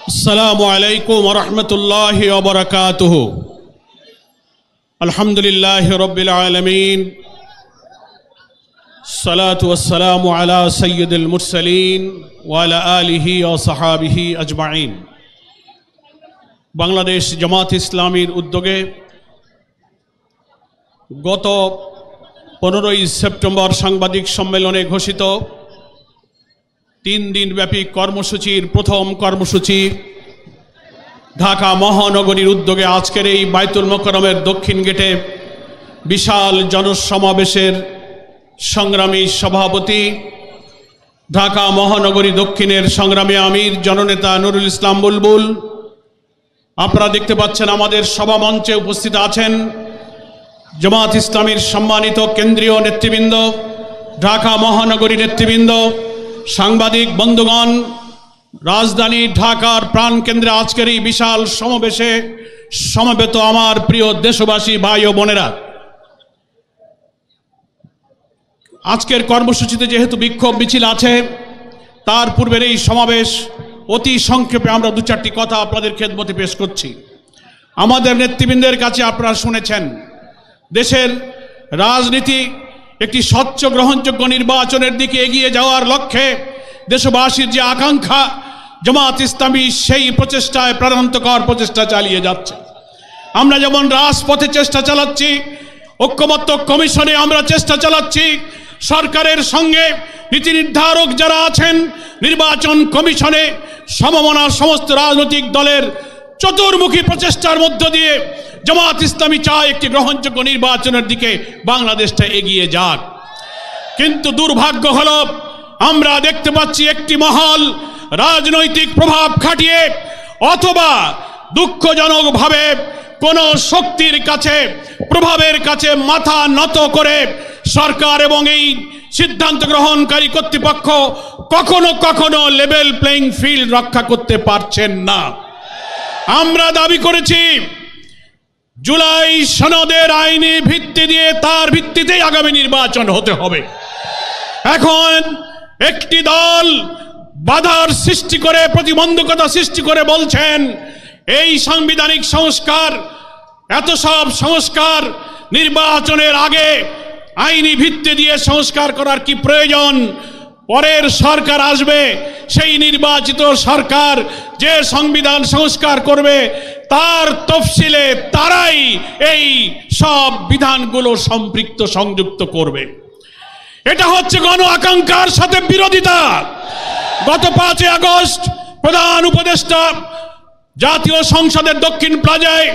अस्सलामु अलैकुम वरहमतुल्लाहि वबरकातुहु। अल्हम्दुलिल्लाहि रब्बिल आलमीन, सलातु वस्सलामु अला सय्यिदिल मुरसलीन व अला आलिहि व सहाबिहि अजमाइन। बांग्लादेश जमात इस्लामीर उद्योगे गत 15 सेप्टेम्बर सांबादिक सम्मेलने घोषित 3 दिन व्यापी कर्मसूचिर प्रथम कर्मसूची ढाका महानगरीर उद्योगे आजकेर এই বাইতুল মোকাররমের दक्षिण गेटे विशाल जनसमावेशेर संग्रामी सभापति ढाका महानगरी दक्षिणेर संग्रामी आमिर जननेता नुरुल इस्लाम बुलबुल। आपनारा देखते पाচ্ছেন आमादेर सभा मंचे उपस्थित आছেন जमात इस्लामीर सम्मानित केंद्रीय नेतृबृंद, ढाका महानगरी नेतृबृंद, सांबादिक बंधुगण, राजधानी ढाकार प्राण केंद्रे आजकेर এই विशाल समावेशे समवेत आमार प्रिय देशवासी भाई ओ बोनेरा। आजकेर कर्मसूचिते जेहेतु विक्षोभ मिছিল আছে तार पूर्वेर এই समावेश অতি সংক্ষেপে আমরা দু চারটি কথা আপনাদের খেদমতে পেশ করছি। আমাদের নেতৃবৃন্দের কাছে আপনারা শুনেছেন দেশের রাজনীতি একটি স্বচ্ছ গ্রহণযোগ্য নির্বাচনের দিকে এগিয়ে যাওয়ার লক্ষ্যে দেশবাসীর যে আকাঙ্ক্ষা জামাত ইসলামী সেই প্রচেষ্টায় প্রাণান্তকর প্রচেষ্টা চালিয়ে যাচ্ছে। আমরা যেমন রাজপথে চেষ্টা চালাচ্ছি, ঐক্যমত্য কমিশনে আমরা চেষ্টা চালাচ্ছি, সরকারের সঙ্গে নীতি নির্ধারক যারা আছেন নির্বাচন কমিশনে সমমনা সমস্ত রাজনৈতিক দলের চতুর্মুখী প্রচেষ্টার মধ্য দিয়ে জামাত ইসলামী চায় একটি গ্রহণযোগ্য নির্বাচনের দিকে বাংলাদেশটা এগিয়ে যাক। কিন্তু দুর্ভাগ্য হলো আমরা দেখতে পাচ্ছি একটি মহল রাজনৈতিক প্রভাব খাটিয়ে অথবা দুঃখজনকভাবে কোন শক্তির কাছে প্রভাবের কাছে মাথা নত করে সরকার এবং এই সিদ্ধান্ত গ্রহণকারী কর্তৃপক্ষ কখনো কখনো লেভেল প্লেইং ফিল্ড রক্ষা করতে পারছেন না। আমরা দাবি করেছি জুলাই সনদের আইনি ভিত্তি দিয়ে তার ভিত্তিতেই আগামী নির্বাচন হতে হবে। এখন একটি দল বাধার সৃষ্টি করে প্রতিবন্ধকতা সৃষ্টি করে বলছেন এই সাংবিধানিক সংস্কার এত সব সংস্কার নির্বাচনের আগে আইনি ভিত্তি দিয়ে সংস্কার করার কি প্রয়োজন, পরের সরকার আসবে সেই নির্বাচিত সরকার যে সংবিধান সংস্কার করবে তার তফসিলে তারাই এই সব বিধানগুলো সম্পৃক্ত সংযুক্ত করবে। এটা হচ্ছে গণ আকাঙ্ক্ষার সাথে বিরোধিতা। গত 5 আগস্ট প্রধান উপদেষ্টা জাতীয় সংসদের দক্ষিণ প্লাজায়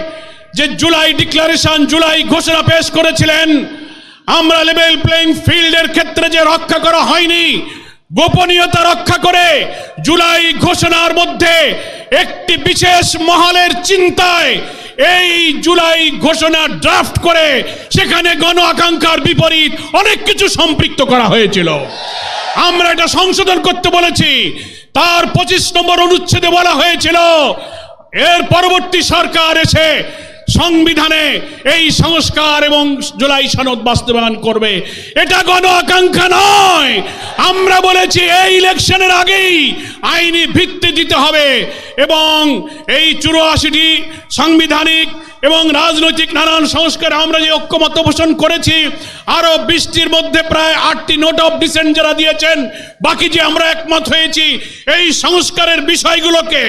যে জুলাই ডিক্লারেশন জুলাই ঘোষণা পেশ করেছিলেন, আমরা লেভেল প্লেইং ফিল্ডের ক্ষেত্রে যে রক্ষা করা হয়নি গোপনীয়তা রক্ষা করে জুলাই ঘোষণার মধ্যে একটি বিশেষ মহলের চিন্তায় এই জুলাই ঘোষণা ড্রাফট করে সেখানে গণ আকাঙ্ক্ষার বিপরীত অনেক কিছু সম্পৃক্ত করা হয়েছিল। আমরা এটা সংশোধন করতে বলেছি। তার 25 নম্বর অনুচ্ছেদে বলা হয়েছিল এর পরবর্তী সরকার এসে সংবিধানে এই সংস্কার এবং জুলাই সনদ বাস্তবায়ন করবে। এটা গণ আকাঙ্ক্ষা নয়। আমরা বলেছি এই ইলেকশনের আগেই আইনি ভিত্তি দিতে হবে এবং এই 84টি সাংবিধানিক এবং রাজনৈতিক নানান সংস্কারে আমরা যে ঐক্যমত্য পোষণ করেছি আরো 20টির মধ্যে প্রায় 8টি নোট অফ ডিসেন্ট যারা দিয়েছেন, বাকি যে আমরা একমত হয়েছি এই সংস্কারের বিষয়গুলোকে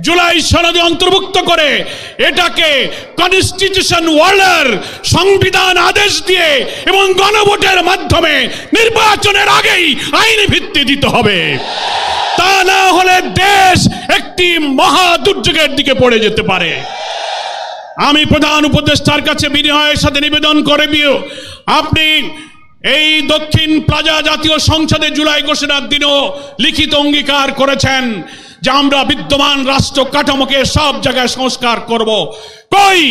জুলাই সনদে অন্তর্ভুক্ত করে এটাকে কনস্টিটিউশন ওয়ার্ল্ডের সংবিধান আদেশ দিয়ে এবং গণভোটের মাধ্যমে নির্বাচনের আগেই আইনি ভিত্তি দিতে হবে। তা না হলে দেশ একটি মহা দুর্যোগের দিকে পড়ে যেতে পারে। আমি প্রধান উপদেষ্টার কাছে বিনয়ের সাথে নিবেদন করে আপনি এই দক্ষিণ প্লাজা জাতীয় সংসদে জুলাই ঘোষণার দিনও লিখিত অঙ্গীকার করেছেন যে আমরা বিদ্যমান রাষ্ট্র কাঠামোকে সব জায়গায় সংস্কার করব। কই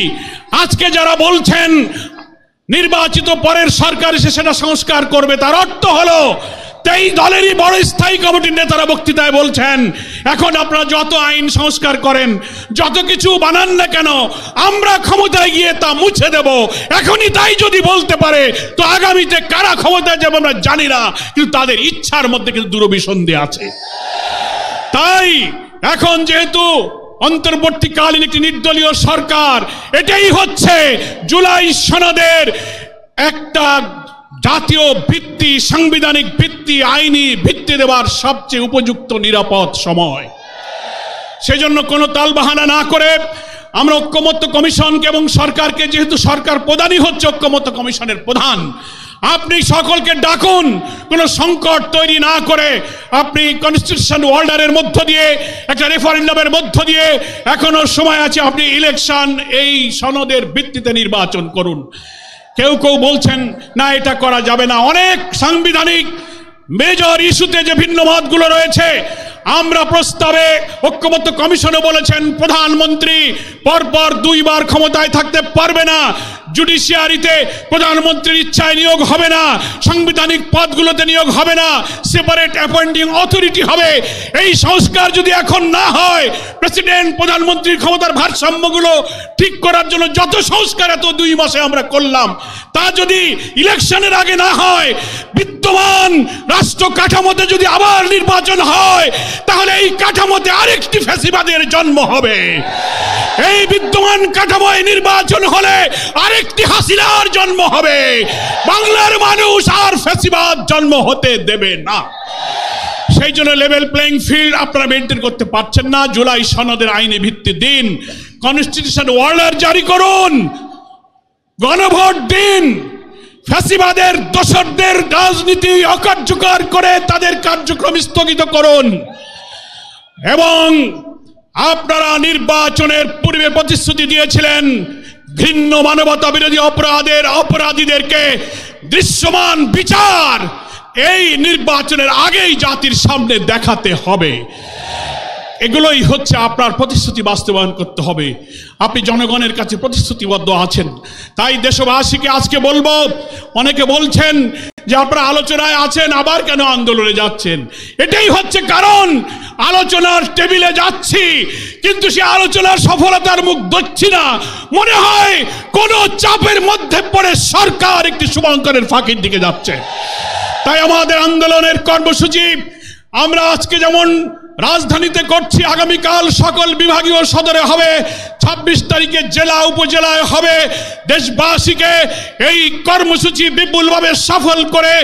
আজকে যারা বলছেন নির্বাচিত পরের সরকার এসে সেটা সংস্কার করবে, তার অর্থ হলো এই দলেরই বড় স্থায়ী কমিটির নেতারা বক্তৃতায় বলছেন এখন আপনারা যত আইন সংস্কার করেন যত কিছু বানান না কেন আমরা ক্ষমতায় গিয়ে তা মুছে দেব। এখনই তাই যদি বলতে পারে তো আগামীতে কারা ক্ষমতায় যাবে আমরা জানি না, কিন্তু তাদের ইচ্ছার মধ্যে কিন্তু দুরভিসন্ধি আছে। তাই এখন যেহেতু অন্তর্বর্তীকালীন একটি নির্দলীয় সরকার, এটাই হচ্ছে জুলাই সনদের একটা জাতীয় ভিত্তি, সাংবিধানিক ভিত্তি, আইনি ভিত্তি দেওয়ার সবচেয়ে উপযুক্ত নিরাপদ সময়। সেজন্য কোনো তালবাহানা না করে আমরা ঐক্যমত্য কমিশনকে এবং সরকারকে, যেহেতু সরকার প্রধানই হচ্ছে ঐক্যমত্য কমিশনের প্রধান, আপনি সকলকে ডাকুন। কোনো সংকট তৈরি না করে আপনি কনস্টিটিউশন অর্ডারের মধ্য দিয়ে, একটা রেফারেন্ডামের মধ্য দিয়ে, এখনো সময় আছে, আপনি ইলেকশন এই সনদের ভিত্তিতে নির্বাচন করুন। কেউ কেউ বলছেন না এটা করা যাবে না, অনেক সাংবিধানিক মেজর ইস্যুতে যে ভিন্ন মতগুলো রয়েছে, আমরা প্রস্তাবে ঐক্যমত্য কমিশনে বলেছেন প্রধানমন্ত্রী পরপর 2 বার ক্ষমতায় থাকতে পারবে না, জুডিশিয়ারিতে প্রধানমন্ত্রীর ইচ্ছায় নিয়োগ হবে না, সাংবিধানিক পদগুলোতে নিয়োগ হবে না, সেপারেট অ্যাপয়েন্টিং অথরিটি হবে। এই সংস্কার যদি এখন না হয়, প্রেসিডেন্ট প্রধানমন্ত্রীর ক্ষমতার ভারসাম্যগুলো ঠিক করার জন্য যত সংস্কার এত 2 মাসে আমরা করলাম, তা যদি ইলেকশনের আগে না হয়, বিদ্যমান রাষ্ট্র কাঠামোতে যদি আবার নির্বাচন হয়, তাহলে এই কাঠামোতে আরেকটি ফ্যাসিবাদের জন্ম হবে। এই বিদ্যমান কাঠামোয় নির্বাচন হলে আরেকটি হাসিনার জন্ম হবে। বাংলার মানুষ আর ফ্যাসিবাদ জন্ম হতে দেবে না। সেই জন্য লেভেল প্লেইং ফিল্ড আপনারা মেনটেন করতে পারছেন না। জুলাই সনদের আইনি ভিত্তি দিন, কনস্টিটিউশন অর্ডার জারি করুন, গণভোট দিন, ফ্যাসিবাদের দোসরদের রাজনীতি অকার্যকর করে তাদের কার্যক্রম স্থগিত করুন। এবং আপনারা নির্বাচনের পূর্বে প্রতিশ্রুতি দিয়েছিলেন ঘৃণ্য মানবতা বিরোধী অপরাধীদেরকে দৃশ্যমান বিচার এই নির্বাচনের আগেই জাতির সামনে দেখাতে হবে। এগুলোই হচ্ছে আপনার প্রতিশ্রুতি বাস্তবায়ন করতে হবে। আপনি জনগণের কাছে প্রতিশ্রুতিবদ্ধ আছেন। তাই দেশবাসীকে আজকে বলবো, অনেকে বলছেন যে আপনারা আলোচনায় আছেন, আবার কেন আন্দোলনে যাচ্ছেন? এটাই হচ্ছে কারণ। আলোচনার টেবিলে যাচ্ছি, কিন্তু সে আলোচনার সফলতার মুখ দেখছি না। মনে হয় কোন চাপের মধ্যে পড়ে সরকার একটি শুভঙ্করের ফাঁকির দিকে যাচ্ছে। তাই আমাদের আন্দোলনের কর্মসূচি আমরা আজকে যেমন রাজধানীতে করছি, আগামীকাল সকল বিভাগীয় সদরে হবে, 26 তারিখে জেলা উপজেলায় হবে। দেশবাসীকে এই কর্মসূচি বিপুলভাবে সফল করে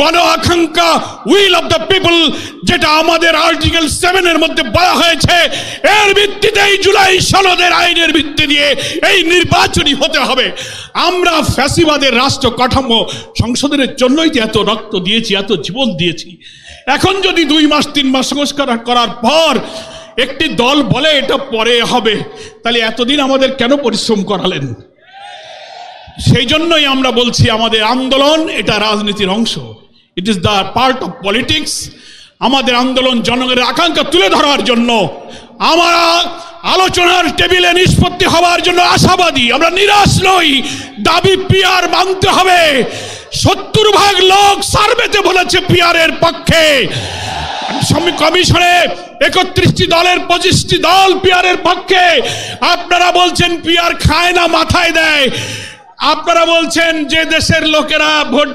গণ আকাঙ্ক্ষা, উইল অফ দ্য পিপল, যেটা আমাদের আর্টিকেল 7 এর মধ্যে বলা হয়েছে, এর ভিত্তিতেই জুলাই সনদের আইনের ভিত্তি দিয়ে এই নির্বাচনী হতে হবে। আমরা ফ্যাসিবাদের রাষ্ট্র কাঠামো সংশোধনের জন্যই এত রক্ত দিয়েছি, এত জীবন দিয়েছি। এখন যদি 2 মাস 3 মাস সংস্কার করার পর একটি দল বলে এটা পরে হবে, তাহলে এতদিন আমাদের কেন পরিশ্রম করালেন? সেই জন্যই আমরা বলছি আমাদের আন্দোলন এটা রাজনীতির অংশ। It is the part of politics. আমাদের আন্দোলন জনগণের আকাঙ্ক্ষা তুলে ধরার জন্য, আমরা আলোচনার টেবিলে নিষ্পত্তি হওয়ার জন্য আশাবাদী। আমরা নিরাশ নই। দাবি পিআর মানতে হবে। 70% লোক সার্ভেতে বলেছে পিআরের পক্ষে। কমিশনে 31টি দলের 25টি দল পিআরের পক্ষে। আপনারা বলছেন পিআর খায় না, মাথায় দেয়। আপনারা বলছেন যে দেশের লোকেরা ভোট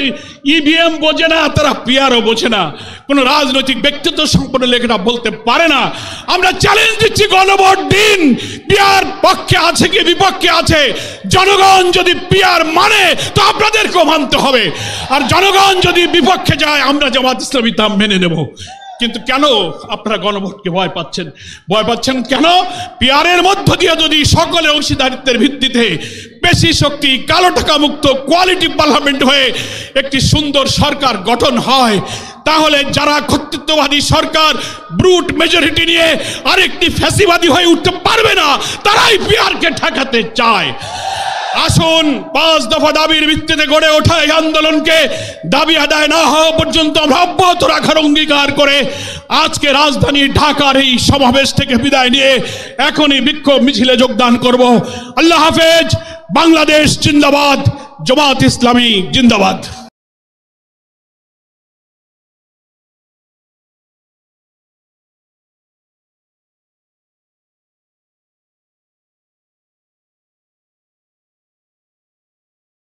ইভিএম বোঝে না, তারা পিআরও বোঝে না। কোন রাজনৈতিক ব্যক্তিত্ব সম্পন্ন লেখা বলতে পারে না। আমরা চ্যালেঞ্জ দিচ্ছি, গণভোট দিন। পিআর পক্ষে আছে কি বিপক্ষে আছে? জনগণ যদি পিআর মানে তো আপনাদেরকেও মানতে হবে, আর জনগণ যদি বিপক্ষে যায় আমরা জামাত ইসলামী তা মেনে নেব। কিন্তু কেন আপনারা গণভোটকে ভয় পাচ্ছেন? ভয় পাচ্ছেন কেন? পিআরের মধ্য দিয়ে যদি সকলের অংশীদারিত্বের ভিত্তিতে বেশি শক্তি, কালো টাকা মুক্ত কোয়ালিটি পার্লামেন্ট হয়ে একটি সুন্দর সরকার গঠন হয়, তাহলে যারা কর্তৃত্ববাদী সরকার ব্রুট মেজরিটি নিয়ে আরেকটি ফ্যাসিবাদী হয়ে উঠতে পারবে না, তারাই পিআরকে ঠেকাতে চায়। আসুন 5 দফা দাবির ভিত্তিতে গড়ে ওঠা এই আন্দোলনকে দাবি আদায় না হওয়া পর্যন্ত আমরা অব্যাহত রাখার অঙ্গীকার করে আজকে রাজধানী ঢাকার এই সমাবেশ থেকে বিদায় নিয়ে এখনই বিক্ষোভ মিছিলে যোগদান করব। আল্লাহ হাফেজ। বাংলাদেশ জিন্দাবাদ। জামাত ইসলামী জিন্দাবাদ।